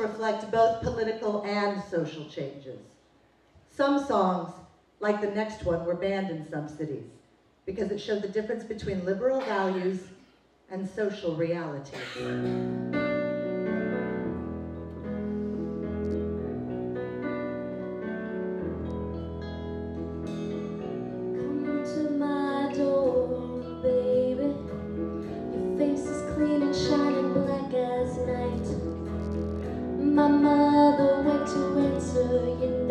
reflect both political and social changes. Some songs, like the next one, were banned in some cities because it showed the difference between liberal values and social reality. My mother went to answer your